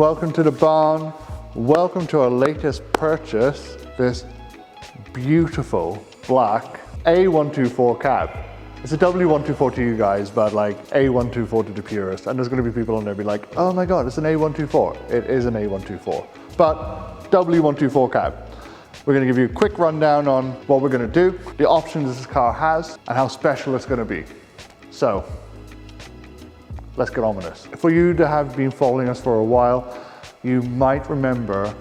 welcome to the barn. Welcome to our latest purchase, this beautiful black A124 cab. It's a W124 to you guys, but like A124 to the purist. And there's gonna be people on there be like, oh my God, it's an A124. It is an A124, but W124 cab. We're gonna give you a quick rundown on what we're gonna do, the options this car has, and how special it's gonna be. So, let's get on with this. For you to have been following us for a while, you might remember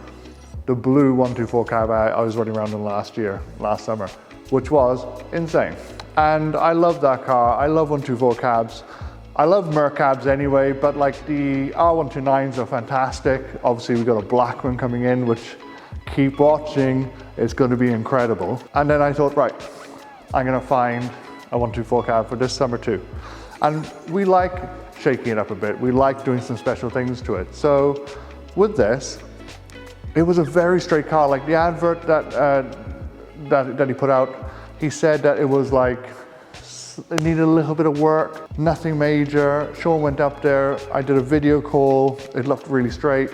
the blue 124 cab I was running around in last summer, which was insane. And I love that car. I love 124 cabs. I love Merc cabs anyway, but like the R129s are fantastic. Obviously, we've got a black one coming in, which keep watching, it's going to be incredible. And then I thought, right, I'm going to find a 124 cab for this summer too. And we like shaking it up a bit. We like doing some special things to it. So with this, it was a very straight car. Like the advert that he put out, he said that it was like, it needed a little bit of work, nothing major. Sean went up there, I did a video call, it looked really straight.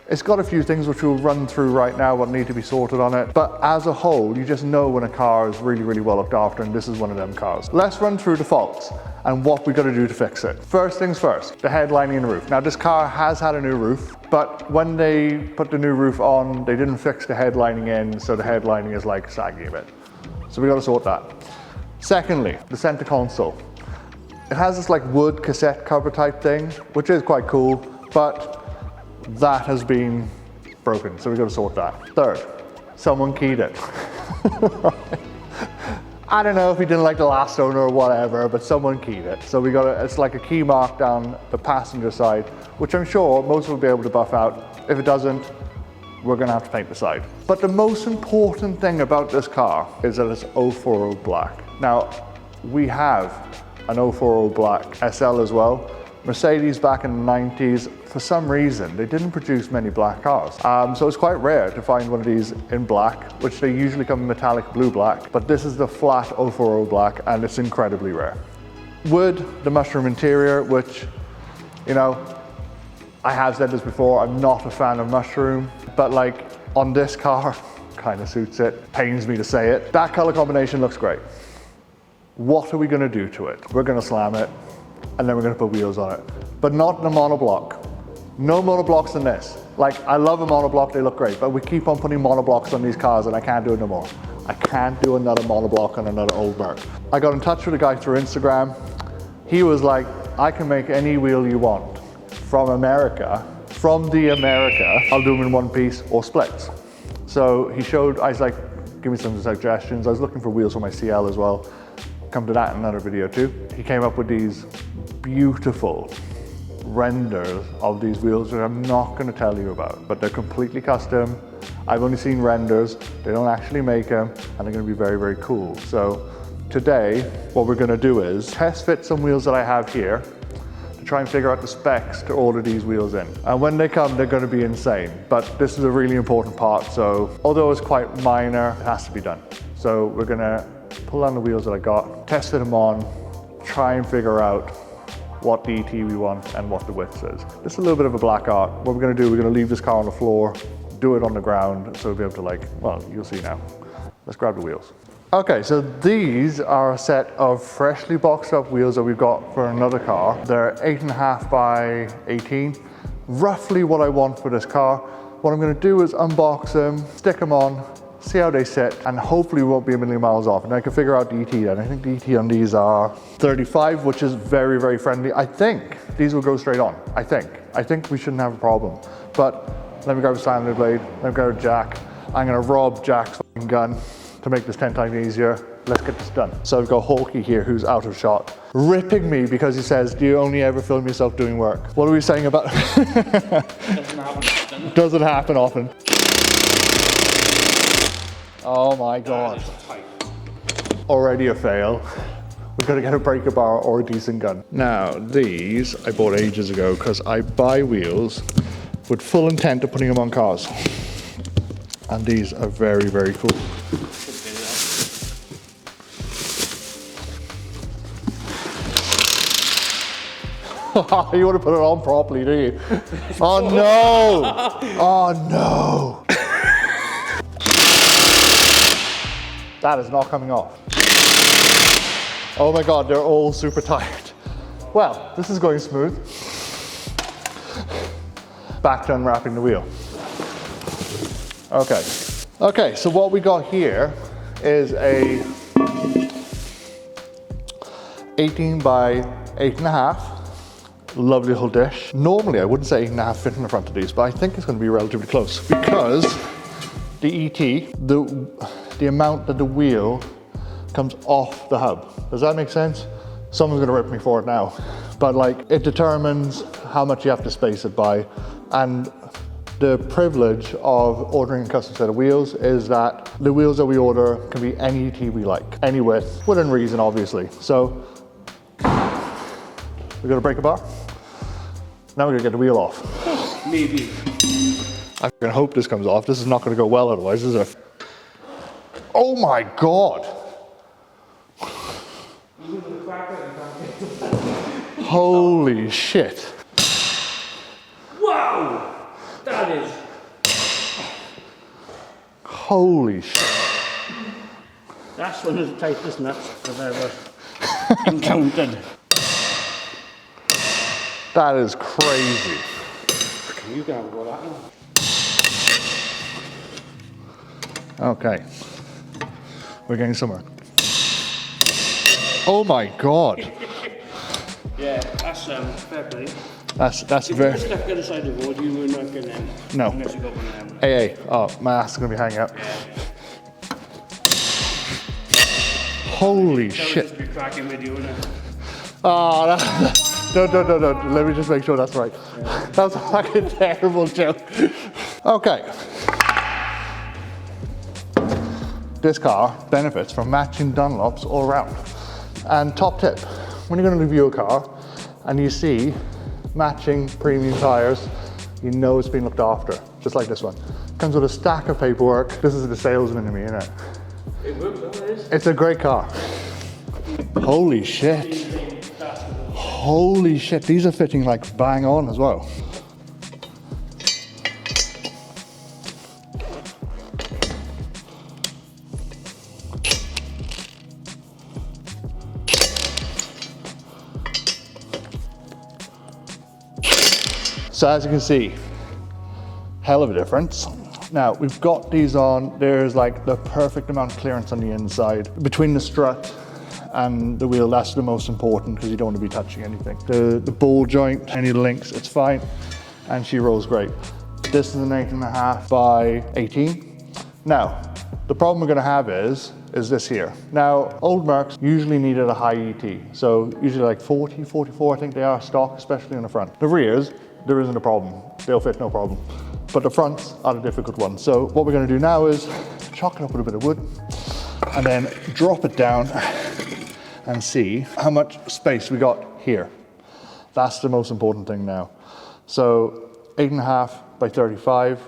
It's got a few things which we'll run through right now what need to be sorted on it. But as a whole, you just know when a car is really, really well looked after, and this is one of them cars. Let's run through the faults and what we got to do to fix it. First things first, the headlining and roof. Now this car has had a new roof, but when they put the new roof on, they didn't fix the headlining in, so the headlining is like sagging a bit. So we got to sort that. Secondly, the center console. It has this like wood cassette cover type thing, which is quite cool, but that has been broken, so we've got to sort that. Third, someone keyed it. I don't know if he didn't like the last owner or whatever, but someone keyed it. So it's like a key mark down the passenger side, which I'm sure most will be able to buff out. If it doesn't, we're gonna have to paint the side. But the most important thing about this car is that it's 040 black. Now, we have an 040 black SL as well. Mercedes back in the 90s, for some reason, they didn't produce many black cars. So it's quite rare to find one of these in black, which they usually come in metallic blue black, but this is the flat 040 black and it's incredibly rare. Wood, the mushroom interior, which, you know, I have said this before, I'm not a fan of mushroom, but like on this car, kind of suits it. Pains me to say it. That color combination looks great. What are we gonna do to it? We're gonna slam it, and then we're gonna put wheels on it. But not in a monoblock. No monoblocks in this. Like, I love a monoblock, they look great, but we keep on putting monoblocks on these cars and I can't do it no more. I can't do another monoblock on another old Merc. I got in touch with a guy through Instagram. He was like, I can make any wheel you want from America, I'll do them in one piece or splits. So he showed, I was like, give me some suggestions. I was looking for wheels for my CL as well. Come to that in another video too. He came up with these beautiful renders of these wheels that I'm not going to tell you about, but they're completely custom. I've only seen renders, they don't actually make them, and they're going to be very, very cool. So today, what we're going to do is test fit some wheels that I have here to try and figure out the specs to order these wheels in. And when they come, they're going to be insane. But this is a really important part, so although it's quite minor, it has to be done. So we're going to pull on the wheels that I got, test fit them on, try and figure out what DT we want and what the width is. This is a little bit of a black art. What we're gonna do, we're gonna leave this car on the floor, do it on the ground, so we'll be able to like, well, you'll see now. Let's grab the wheels. Okay, so these are a set of freshly boxed up wheels that we've got for another car. They're 8.5 by 18, roughly what I want for this car. What I'm gonna do is unbox them, stick them on, see how they sit, and hopefully we won't be a million miles off. And I can figure out DT then. I think DT on these are 35, which is very, very friendly. I think these will go straight on, I think we shouldn't have a problem. But let me grab a sander blade, let me grab a jack. I'm gonna rob Jack's fucking gun to make this 10 times easier. Let's get this done. So I've got Hawkey here who's out of shot, ripping me because he says, do you only ever film yourself doing work? What are we saying about Doesn't happen often. Oh my God. Already a fail. We've got to get a breaker bar or a decent gun. Now, these I bought ages ago because I buy wheels with full intent of putting them on cars. And these are very, very cool. You want to put it on properly, do you? Oh no! Oh no! That is not coming off. Oh my God, they're all super tight. Well, this is going smooth. Back to unwrapping the wheel. Okay. Okay, so what we got here is a 18 by 8.5. Lovely little dish. Normally I wouldn't say 8.5 fit in the front of these, but I think it's going to be relatively close because the ET, the amount that the wheel comes off the hub. Does that make sense? Someone's going to rip me for it now, but like it determines how much you have to space it by. And the privilege of ordering a custom set of wheels is that the wheels that we order can be any ET we like, any width, within reason obviously. So we're going to break a bar. Now we're going to get the wheel off. Maybe. I'm going to hope this comes off. This is not going to go well otherwise, is it? Oh my God. Holy shit. Wow! That is... Holy shit. That's one of the tightest nuts I've ever encountered. That is crazy. You can't go that one. Okay. We're getting somewhere. Oh my God. Yeah, that's fair play. That's If you very... were stuck on the side of the road, you were not going to... No. Unless you got one of them. Hey, oh, my ass is going to be hanging out. Yeah. Holy That would shit. just be cracking with you, wouldn't it? Oh, no. Let me just make sure that's right. Yeah. That was a fucking terrible joke. Okay. This car benefits from matching Dunlops all around. And top tip, when you're going to review a car and you see matching premium tires, you know it's been looked after, just like this one. Comes with a stack of paperwork. This is the salesman in me, isn't it? It works, though, it is. It's a great car. Holy shit. Holy shit, these are fitting like bang on as well. So as you can see, hell of a difference. Now we've got these on, there's like the perfect amount of clearance on the inside. Between the strut and the wheel, that's the most important because you don't want to be touching anything. The ball joint, any links, it's fine. And she rolls great. This is an 8.5 by 18. Now, the problem we're gonna have is this here. Now, old Mercs usually needed a high ET. So usually like 40, 44, I think they are stock, especially in the front. The rears, there isn't a problem. They'll fit no problem. But the fronts are the difficult ones. So what we're gonna do now is chalk it up with a bit of wood and then drop it down and see how much space we got here. That's the most important thing now. So 8.5 by 35.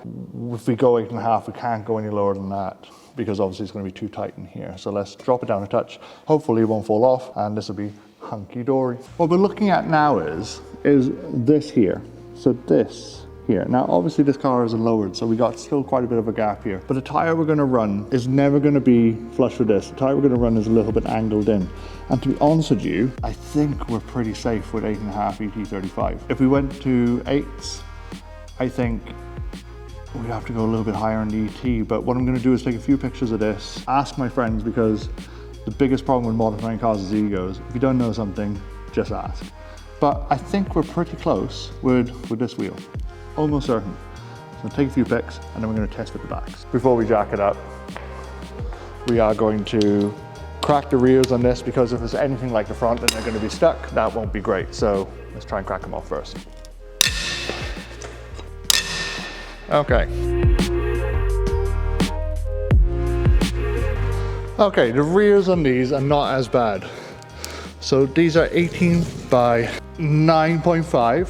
If we go 8.5, we can't go any lower than that because obviously it's going to be too tight in here. So let's drop it down a touch. Hopefully it won't fall off and this will be hunky-dory. What we're looking at now is this here. So this here. Now obviously this car isn't lowered, so we got still quite a bit of a gap here. But the tire we're going to run is never going to be flush with this. The tire we're going to run is a little bit angled in. And to be honest with you, I think we're pretty safe with 8.5 ET35. If we went to 8s, I think we'd have to go a little bit higher on the ET. But what I'm going to do is take a few pictures of this, ask my friends, because the biggest problem with modifying cars is egos. If you don't know something, just ask. But I think we're pretty close with this wheel. Almost certain. So take a few pics and then we're going to test with the backs. Before we jack it up, we are going to crack the rears on this because if it's anything like the front and they're going to be stuck, that won't be great. So let's try and crack them off first. Okay. Okay, the rears on these are not as bad. So these are 18 by 9.5.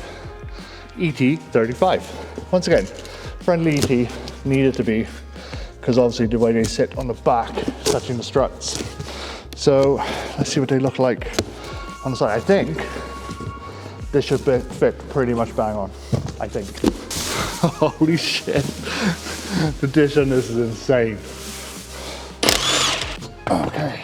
ET35. Once again, friendly ET needed to be, because obviously the way they sit on the back, touching the struts. So let's see what they look like on the side. I think This should fit pretty much bang on, I think. Holy shit. The dish on this is insane. Okay.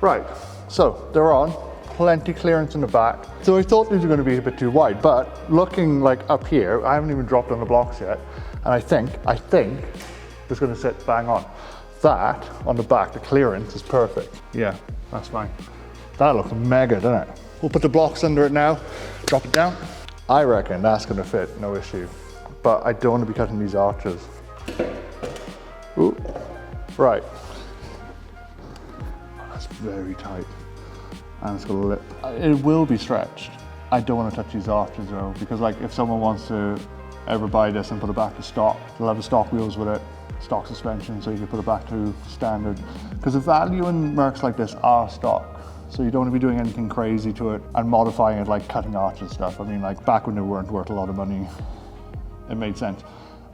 Right, so they're on. Plenty clearance in the back. So I thought these were going to be a bit too wide, but looking like up here, I haven't even dropped on the blocks yet, and I think it's going to sit bang on. That on the back, the clearance is perfect. Yeah, that's fine. That looks mega, doesn't it? We'll put the blocks under it now, drop it down. I reckon that's going to fit, no issue. But I don't want to be cutting these arches. Ooh, right. That's very tight. And it's got a lip. It will be stretched. I don't want to touch these arches though, because like if someone wants to ever buy this and put it back to stock, they'll have the stock wheels with it, stock suspension, so you can put it back to standard. Because the value in Mercs like this are stock, so you don't want to be doing anything crazy to it and modifying it like cutting arches stuff. I mean, like back when they weren't worth a lot of money, it made sense.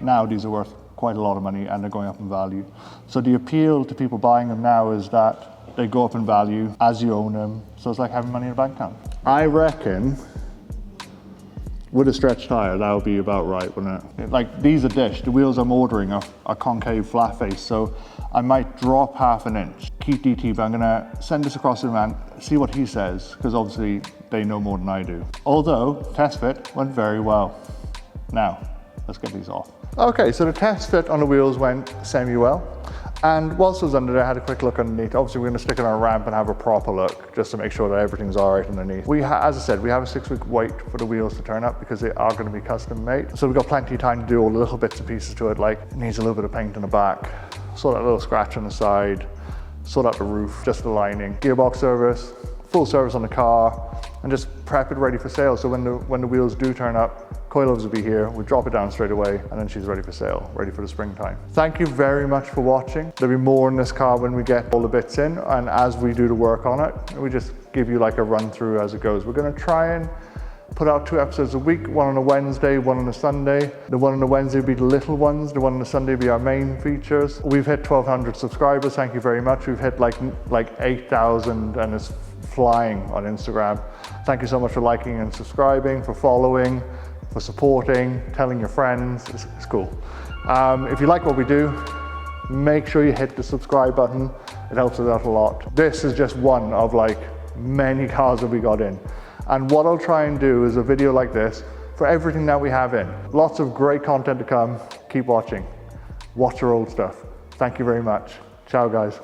Now these are worth quite a lot of money and they're going up in value. So the appeal to people buying them now is that they go up in value as you own them, so it's like having money in a bank account. I reckon with a stretch tire, that would be about right, wouldn't it? Like these are dish, the wheels I'm ordering are concave flat face, so I might drop half an inch. Keep DT, but I'm gonna send this across to the man, see what he says, because obviously they know more than I do. Although, test fit went very well. Now, let's get these off. Okay, so the test fit on the wheels went semi-well. And whilst I was under there, I had a quick look underneath. Obviously, we're going to stick it on a ramp and have a proper look, just to make sure that everything's all right underneath. As I said, we have a 6-week wait for the wheels to turn up because they are going to be custom made. So we've got plenty of time to do all the little bits and pieces to it, like it needs a little bit of paint in the back, sort out a little scratch on the side, sort out the roof, just the lining, gearbox service, full service on the car, and just prep it ready for sale. So when the wheels do turn up, coilovers will be here, we drop it down straight away, and then she's ready for sale, ready for the springtime. Thank you very much for watching. There'll be more in this car when we get all the bits in, and as we do the work on it, we just give you like a run through as it goes. We're gonna try and put out 2 episodes a week, one on a Wednesday, one on a Sunday. The one on the Wednesday will be the little ones, the one on the Sunday will be our main features. We've hit 1,200 subscribers, thank you very much. We've hit like 8,000 and it's flying on Instagram. Thank you so much for liking and subscribing, for following, for supporting, telling your friends. It's cool. If you like what we do, make sure you hit the subscribe button. It helps us out a lot. This is just one of like many cars that we got in. And what I'll try and do is a video like this for everything that we have in. Lots of great content to come. Keep watching. Watch our old stuff. Thank you very much. Ciao, guys.